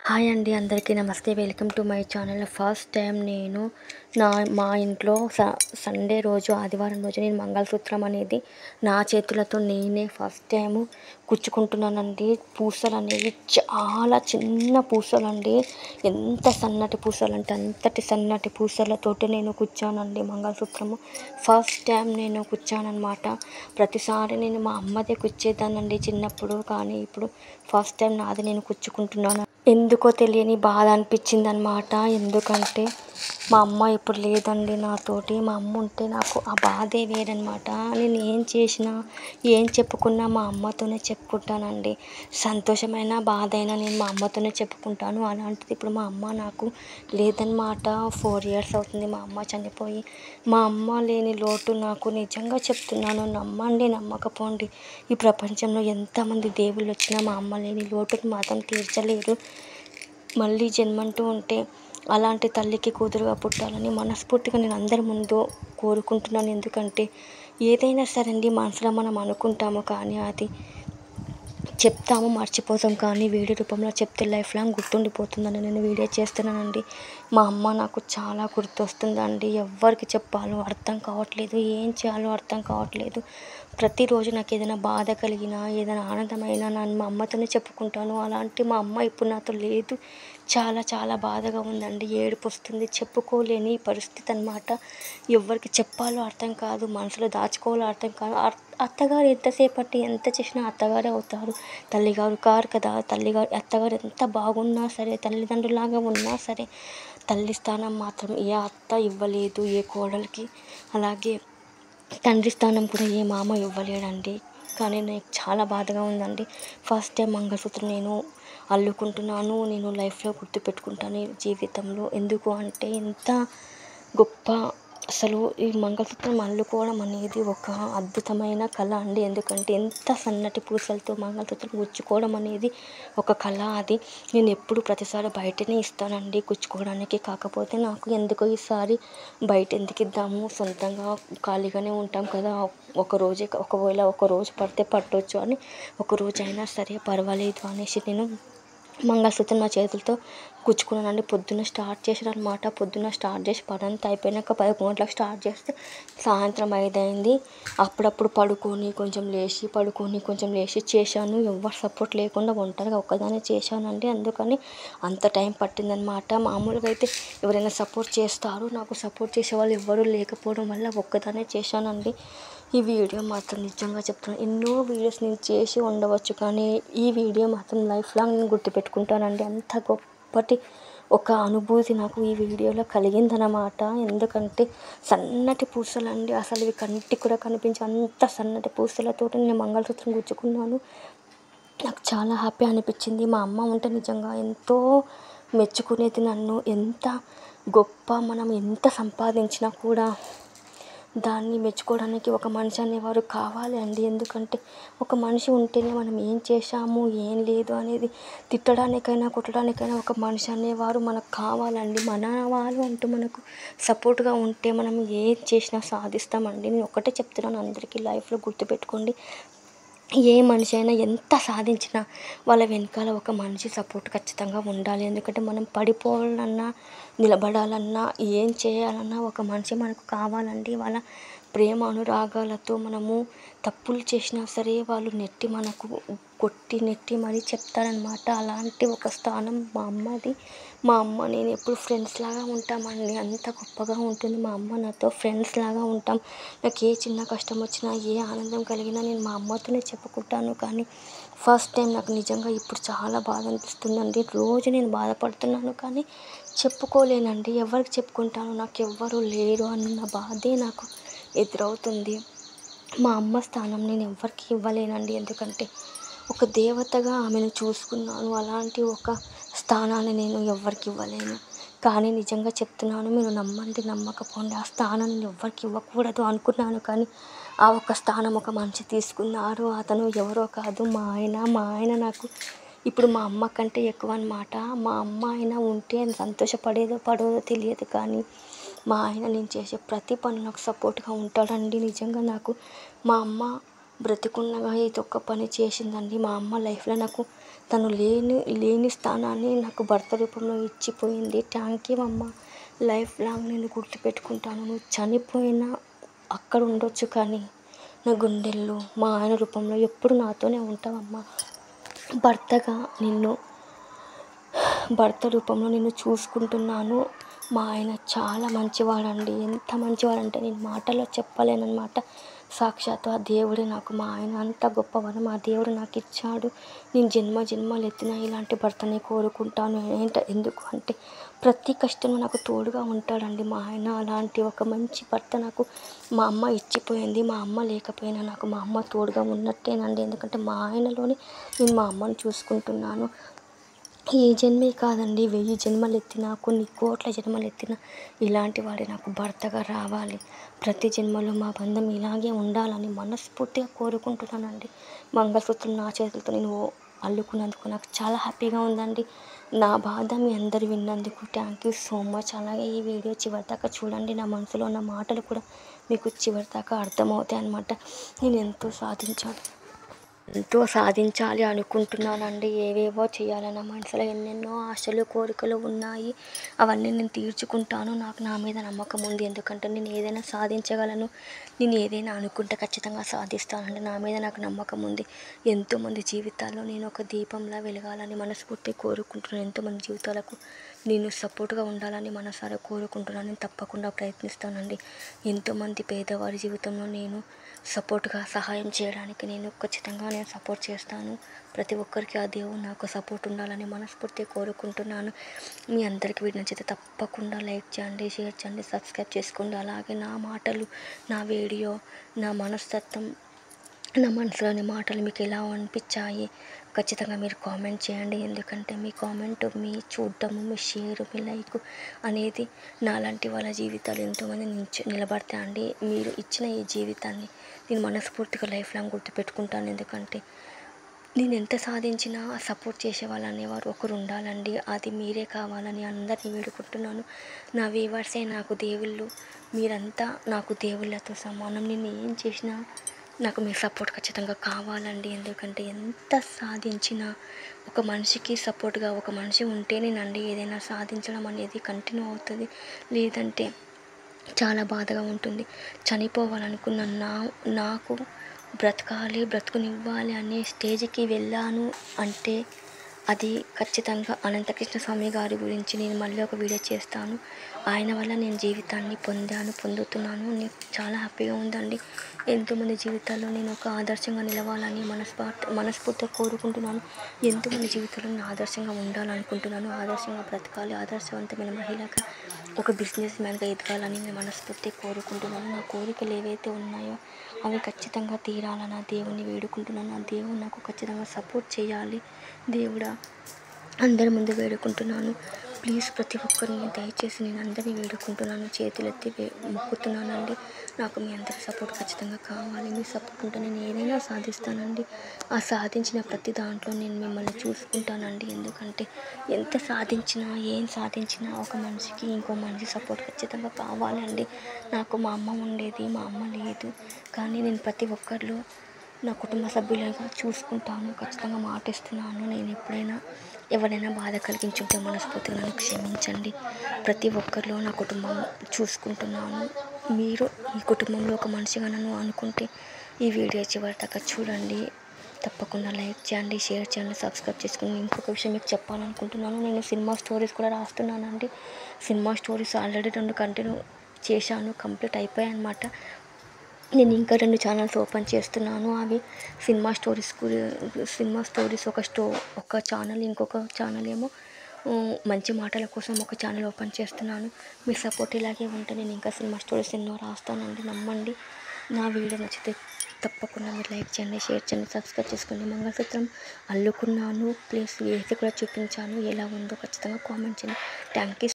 Hi అండి, అందరికీ నమస్తే. Welcome to my channel. First time నేను మా ఇంట్లో సండే రోజు, ఆదివారం రోజు నేను మంగళసూత్రం అనేది నా చేతులతో నేనే ఫస్ట్ టైము కుచ్చుకుంటున్నానండి. పూసలు అనేవి చాలా చిన్న పూసలు అండి. ఎంత సన్నటి పూసలు అంటే అంతటి సన్నటి పూసలతోటి నేను కుచ్చానండి మంగళసూత్రము. ఫస్ట్ టైం నేను కుచ్చానమాట. ప్రతిసారి నేను మా అమ్మదే కుచ్చేదానండి చిన్నప్పుడు, కానీ ఇప్పుడు ఫస్ట్ టైం నాది నేను కుచ్చుకుంటున్నాను. ఎందుకో తెలియని బాధ అనిపించింది అనమాట. ఎందుకంటే మా అమ్మ ఇప్పుడు లేదండి నాతోటి. మా అమ్మ ఉంటే నాకు ఆ బాధే వేరనమాట. నేను ఏం చేసినా, ఏం చెప్పుకున్నా మా అమ్మతోనే చెప్పుకుంటానండి. సంతోషమైన బాధ అయినా నేను మా అమ్మతోనే చెప్పుకుంటాను. అలాంటిది ఇప్పుడు మా అమ్మ నాకు లేదనమాట. 4 years అవుతుంది మా అమ్మ చనిపోయి. మా అమ్మ లేని లోటు నాకు నిజంగా చెప్తున్నాను. నమ్మండి, నమ్మకపోండి. ఈ ప్రపంచంలో ఎంతమంది దేవుళ్ళు వచ్చినా మా అమ్మ లేని లోటుని మాత్రం తీర్చలేరు. మళ్ళీ జన్మంటూ ఉంటే అలాంటి తల్లికి కూతురుగా పుట్టాలని మనస్ఫూర్తిగా నేను అందరి ముందు కోరుకుంటున్నాను. ఎందుకంటే ఏదైనా సరే అండి, మనసులో మనం అనుకుంటాము, కానీ అది చెప్తాము మర్చిపోతాం, కానీ వీడియో రూపంలో చెప్తే లైఫ్ లాంగ్ గుర్తుండిపోతుందని నేను వీడియో చేస్తున్నానండి. మా అమ్మ నాకు చాలా గుర్తొస్తుందండి. ఎవ్వరికి చెప్పాలో అర్థం కావట్లేదు, ఏం చేయాలో అర్థం కావట్లేదు. ప్రతిరోజు నాకు ఏదైనా బాధ కలిగినా, ఏదైనా ఆనందమైనా నేను మా అమ్మతోనే చెప్పుకుంటాను. అలాంటి మా అమ్మ ఇప్పుడు నాతో లేదు. చాలా చాలా బాధగా ఉందండి. ఏడుపు వస్తుంది. చెప్పుకోలేని పరిస్థితి అనమాట. ఎవరికి చెప్పాలో అర్థం కాదు, మనసులో దాచుకోవాలో అర్థం కాదు. అత్తగారు ఎంతసేపటి ఎంత చేసినా అత్తగారే అవుతారు, తల్లిగారు కారు కదా. అత్తగారు ఎంత బాగున్నా సరే, తల్లిదండ్రులాగా ఉన్నా సరే, తల్లి స్థానం మాత్రం ఏ అత్త ఇవ్వలేదు ఏ కోడలికి. అలాగే తండ్రి స్థానం కూడా ఏ మామ ఇవ్వలేడండి. కానీ నాకు చాలా బాధగా ఉందండి. ఫస్ట్ టైం మంగళసూత్రం నేను అల్లుకుంటున్నాను. నేను లైఫ్లో గుర్తుపెట్టుకుంటాను ఈ జీవితంలో. ఎందుకు అంటే ఎంత గొప్ప, అసలు ఈ మంగళసూత్రం అల్లుకోవడం అనేది ఒక అద్భుతమైన కళ అండి. ఎందుకంటే ఎంత సన్నటి పూసలతో మంగళసూత్రం గుచ్చుకోవడం అనేది ఒక కళ. అది నేను ఎప్పుడు ప్రతిసారి బయటనే ఇస్తానండి కుచ్చుకోవడానికి. కాకపోతే నాకు ఎందుకో ఈసారి బయట ఎందుకు ఇద్దాము, సొంతంగా ఖాళీగానే ఉంటాం కదా, ఒకవేళ ఒక రోజు పడితే పట్టొచ్చు అని, ఒక రోజు అయినా సరే పర్వాలేదు అనేసి నేను మంగళసూత్రం నా చేతులతో కుచ్చుకున్నానండి. పొద్దున్న స్టార్ట్ చేశాను అనమాట. పొద్దున్న స్టార్ట్ చేసి పనంతా అయిపోయినాక 11 గంటలకు స్టార్ట్ చేస్తే సాయంత్రం 5 అయింది. అప్పుడప్పుడు పడుకొని కొంచెం లేచి చేశాను. ఎవరు సపోర్ట్ లేకుండా ఒంటరిగా ఒక్కదాన్ని చేశానండి. అందుకని అంత టైం పట్టిందనమాట. మామూలుగా అయితే ఎవరైనా సపోర్ట్ చేస్తారు, నాకు సపోర్ట్ చేసేవాళ్ళు ఎవ్వరూ లేకపోవడం వల్ల ఒక్కదాన్నే చేశానండి. ఈ వీడియో మాత్రం నిజంగా చెప్తున్నాను, ఎన్నో వీడియోస్ నేను చేసి ఉండవచ్చు, కానీ ఈ వీడియో మాత్రం లైఫ్ లాంగ్ నేను గుర్తుపెట్టుకుంటానండి. అంత గొప్పటి ఒక అనుభూతి నాకు ఈ వీడియోలో కలిగిందనమాట. ఎందుకంటే సన్నటి పూసలండి, అసలు ఇవి కంటికి కూడా కనిపించే అంత సన్నటి పూసలతో నేను మంగళసూత్రం గుచ్చుకున్నాను. నాకు చాలా హ్యాపీ అనిపించింది. మా అమ్మ ఉంటే నిజంగా ఎంతో మెచ్చుకునేది నన్ను. ఎంత గొప్ప, మనం ఎంత సంపాదించినా కూడా దాన్ని మెచ్చుకోవడానికి ఒక మనిషి అనేవారు కావాలి అండి. ఎందుకంటే ఒక మనిషి ఉంటేనే మనం ఏం చేశాము, ఏం లేదు అనేది తిట్టడానికైనా కొట్టడానికైనా ఒక మనిషి అనేవారు మనకు కావాలండి. మన వాళ్ళు అంటూ మనకు సపోర్ట్గా ఉంటే మనం ఏం చేసినా సాధిస్తామండి. నేను ఒకటే చెప్తున్నాను అందరికీ, లైఫ్లో గుర్తుపెట్టుకోండి, ఏ మనిషి అయినా ఎంత సాధించినా వాళ్ళ వెనకాల ఒక మనిషి సపోర్ట్ ఖచ్చితంగా ఉండాలి. ఎందుకంటే మనం పడిపోవాలన్నా, నిలబడాలన్నా, ఏం చేయాలన్నా ఒక మనిషి మనకు కావాలండి. వాళ్ళ ప్రేమ అనురాగాలతో మనము తప్పులు చేసినా సరే వాళ్ళు నెట్టి మరీ చెప్తారనమాట. అలాంటి ఒక స్థానం మా అమ్మది. మా అమ్మ నేను ఎప్పుడు ఫ్రెండ్స్ లాగా ఉంటామండి. అంత గొప్పగా ఉంటుంది మా అమ్మ నాతో. ఫ్రెండ్స్ లాగా ఉంటాం. నాకు ఏ చిన్న కష్టం వచ్చినా, ఏ ఆనందం కలిగినా నేను మా అమ్మతోనే చెప్పుకుంటాను. కానీ ఫస్ట్ టైం నాకు నిజంగా ఇప్పుడు చాలా బాధ అనిపిస్తుందండి. రోజు నేను బాధపడుతున్నాను, కానీ చెప్పుకోలేనండి. ఎవరికి చెప్పుకుంటాను, నాకు ఎవ్వరూ లేరు అన్న బాధే నాకు ఎదురవుతుంది. మా అమ్మ స్థానం నేను ఎవ్వరికి ఇవ్వలేనండి. ఎందుకంటే ఒక దేవతగా ఆమెను చూసుకున్నాను. అలాంటి ఒక స్థానాన్ని నేను ఎవ్వరికి ఇవ్వలేను. కానీ నిజంగా చెప్తున్నాను, మీరు నమ్మండి నమ్మకపోండి, ఆ స్థానం నేను ఎవ్వరికి ఇవ్వకూడదు అనుకున్నాను. కానీ ఆ ఒక స్థానం ఒక మనిషి తీసుకున్నారు. అతను ఎవరో కాదు, మా ఆయన నాకు ఇప్పుడు మా అమ్మ కంటే ఎక్కువ అనమాట. మా అమ్మ అయినా ఉంటే సంతోషపడేదో పడేదో తెలియదు, కానీ మా ఆయన నేను చేసే ప్రతి పని నాకు సపోర్ట్గా ఉంటాడండి. నిజంగా నాకు మా అమ్మ బ్రతికున్నగా ఇది ఒక్క పని చేసిందండి. మా అమ్మ లైఫ్లో నాకు తను లేని స్థానాన్ని నాకు భర్త రూపంలో ఇచ్చిపోయింది. థ్యాంక్ యూ అమ్మ. లైఫ్ లాంగ్ నేను గుర్తుపెట్టుకుంటాను. నువ్వు చనిపోయినా అక్కడ ఉండొచ్చు, కానీ నా గుండెల్లో మా ఆయన రూపంలో ఎప్పుడు నాతోనే ఉంటావమ్మా. భర్త రూపంలో నిన్ను చూసుకుంటున్నాను. మా ఆయన చాలా మంచివాడండి. ఎంత మంచివాడంటే నేను మాటల్లో చెప్పలేనమాట. సాక్షాత్తు ఆ దేవుడే నాకు, మా ఆయన అంత గొప్పవాడు. ఆ దేవుడు నాకు ఇచ్చాడు. నేను జన్మలు ఎత్తిన ఇలాంటి భర్తనే కోరుకుంటాను. ఎందుకు అంటే ప్రతి కష్టంలో నాకు తోడుగా ఉంటాడండి మా ఆయన. అలాంటి ఒక మంచి భర్త నాకు మా అమ్మ ఇచ్చిపోయింది. మా అమ్మ లేకపోయినా నాకు మా అమ్మ తోడుగా ఉన్నట్టేనండి. ఎందుకంటే మా ఆయనలోనే నేను మా అమ్మని చూసుకుంటున్నాను. ఈ జన్మే కాదండి, 1000 జన్మలు ఎత్తినా, కొన్ని కోట్ల జన్మలు ఎత్తినా ఇలాంటి వాడే నాకు భర్తగా రావాలి. ప్రతి జన్మలో మా బంధం ఇలాగే ఉండాలని మనస్ఫూర్తిగా కోరుకుంటున్నానండి. మంగళసూత్రం నా చేతులతో నేను అల్లుకున్నందుకు నాకు చాలా హ్యాపీగా ఉందండి. నా బాధ మీ అందరు విన్నందుకు థ్యాంక్ యూ సో మచ్. అలాగే ఈ వీడియో చివరిదాకా చూడండి. నా మనసులో ఉన్న మాటలు కూడా మీకు చివరిదాకా అర్థమవుతాయి అన్నమాట. నేను ఎంతో సాధించాలి అనుకుంటున్నానండి. ఏవేవో చేయాలని నా మనసులో ఎన్నెన్నో ఆశలు, కోరికలు ఉన్నాయి. అవన్నీ నేను తీర్చుకుంటాను. నాకు నా మీద నమ్మకం ఉంది. ఎందుకంటే నేను ఏదైనా సాధించగలను. నేను ఏదైనా అనుకుంటే ఖచ్చితంగా సాధిస్తానండి. నా మీద నాకు నమ్మకం ఉంది. ఎంతోమంది జీవితాల్లో నేను ఒక దీపంలా వెలగాలని మనస్ఫూర్తిగా కోరుకుంటున్నాను. ఎంతోమంది జీవితాలకు నేను సపోర్ట్గా ఉండాలని మనసారా కోరుకుంటున్నాను. నేను తప్పకుండా ప్రయత్నిస్తానండి. ఎంతోమంది పేదవారి జీవితంలో నేను సపోర్ట్గా సహాయం చేయడానికి నేను ఖచ్చితంగా సపోర్ట్ చేస్తాను. ప్రతి ఒక్కరికి ఆ దేవుడు నాకు సపోర్ట్ ఉండాలని మనస్ఫూర్తిగా కోరుకుంటున్నాను. మీ అందరికీ వీడియో నచ్చితే తప్పకుండా లైక్ చేయండి, షేర్ చేయండి, సబ్స్క్రైబ్ చేసుకోండి. అలాగే నా మాటలు, నా వీడియో, నా మనస్తత్వం, నా మనసులోని మాటలు మీకు ఎలా అనిపించాయి ఖచ్చితంగా మీరు కామెంట్ చేయండి. ఎందుకంటే మీ కామెంట్, మీ చూడటము, మీ షేర్, మీ లైక్ అనేది నాలాంటి వాళ్ళ జీవితాలు ఎంతోమంది నిలబడతాయండి. మీరు ఇచ్చిన ఈ జీవితాన్ని నేను మనస్ఫూర్తిగా లైఫ్ లాంగ్ గుర్తుపెట్టుకుంటాను. ఎందుకంటే నేను ఎంత సాధించినా సపోర్ట్ చేసే వాళ్ళు అనేవారు ఒకరు ఉండాలండి. అది మీరే కావాలని అందరినీ వేడుకుంటున్నాను. నా వ్యూవర్సే నాకు దేవుళ్ళు. మీరంతా నాకు దేవుళ్ళతో సమానం. నేను ఏం చేసినా నాకు మీ సపోర్ట్ ఖచ్చితంగా కావాలండి. ఎందుకంటే ఎంత సాధించినా ఒక మనిషికి సపోర్ట్గా ఒక మనిషి ఉంటేనేనండి ఏదైనా సాధించడం అనేది కంటిన్యూ అవుతుంది. లేదంటే చాలా బాధగా ఉంటుంది. చనిపోవాలనుకున్న నాకు బ్రతుకునివ్వాలి అనే స్టేజ్కి వెళ్ళాను అంటే అది ఖచ్చితంగా అనంతకృష్ణ స్వామి గారి గురించి నేను మళ్ళీ ఒక వీడియో చేస్తాను. ఆయన వల్ల నేను జీవితాన్ని పొందుతున్నాను. నాకు చాలా హ్యాపీగా ఉందండి. ఎంతోమంది జీవితాల్లో నేను ఒక ఆదర్శంగా నిలవాలని మనస్ఫూర్తిగా కోరుకుంటున్నాను. ఎంతోమంది జీవితాల్లో నేను ఆదర్శంగా ఉండాలనుకుంటున్నాను. ఆదర్శంగా బ్రతకాలి, ఆదర్శవంతమైన మహిళగా, ఒక బిజినెస్ మ్యాన్గా ఎదగాలని నేను మనస్ఫూర్తిగా కోరుకుంటున్నాను. నా కోరికలు ఏవైతే ఉన్నాయో అవి ఖచ్చితంగా తీరాలని ఆ దేవుణ్ణి వేడుకుంటున్నాను. ఆ దేవుడు నాకు ఖచ్చితంగా సపోర్ట్ చేయాలి. దేవుడా, అందరి ముందు వేడుకుంటున్నాను. ప్లీజ్ ప్రతి ఒక్కరిని దయచేసి నేను అందరినీ వేడుకుంటున్నాను, చేతులెత్తి మొక్కుతున్నానండి. నాకు మీ అందరి సపోర్ట్ ఖచ్చితంగా కావాలి. మీ సపోర్ట్ ఉంటే నేను ఏదైనా సాధిస్తానండి. ఆ సాధించిన ప్రతి దాంట్లో నేను మిమ్మల్ని చూసుకుంటానండి. ఎందుకంటే ఎంత సాధించినా, ఏం సాధించినా ఒక మనిషికి ఇంకో మనిషి సపోర్ట్ ఖచ్చితంగా కావాలండి. నాకు మా అమ్మ ఉండేది, మా అమ్మ లేదు, కానీ నేను ప్రతి ఒక్కరిలో నా కుటుంబ సభ్యులుగా చూసుకుంటాను. ఖచ్చితంగా మాటిస్తున్నాను. నేను ఎప్పుడైనా ఎవరైనా బాధ కలిగించుంటే మనస్ఫూర్తిగా నన్ను క్షమించండి. ప్రతి ఒక్కరిలో నా కుటుంబం చూసుకుంటున్నాను. మీరు ఈ కుటుంబంలో ఒక మనిషిగా నన్ను అనుకుంటే ఈ వీడియో చివరి దాకా చూడండి. తప్పకుండా లైక్ చేయండి, షేర్ చేయండి, సబ్స్క్రైబ్ చేసుకోండి. ఇంకొక విషయం మీకు చెప్పాలనుకుంటున్నాను. నేను సినిమా స్టోరీస్ కూడా రాస్తున్నానండి. సినిమా స్టోరీస్ ఆల్రెడీ 2 కంటిన్యూ చేశాను, కంప్లీట్ అయిపోయాయి అన్నమాట. నేను ఇంకా 2 ఛానల్స్ ఓపెన్ చేస్తున్నాను. అవి సినిమా స్టోరీస్ ఒక ఛానల్, ఇంకొక ఛానల్ ఏమో మంచి మాటల కోసం ఒక ఛానల్ ఓపెన్ చేస్తున్నాను. మీ సపోర్ట్ ఇలాగే ఉంటే నేను ఇంకా సినిమా స్టోరీస్ ఎన్నో రాస్తానండి. నమ్మండి. నా వీడియో నచ్చితే తప్పకుండా మీరు లైక్ చేయండి, షేర్ చేయండి, సబ్స్క్రైబ్ చేసుకోండి. మంగళసూత్రం అల్లుకున్నాను, ప్లస్ వేసి కూడా చూపించాను. ఎలా ఉందో ఖచ్చితంగా కామెంట్ చేయండి. Thank you.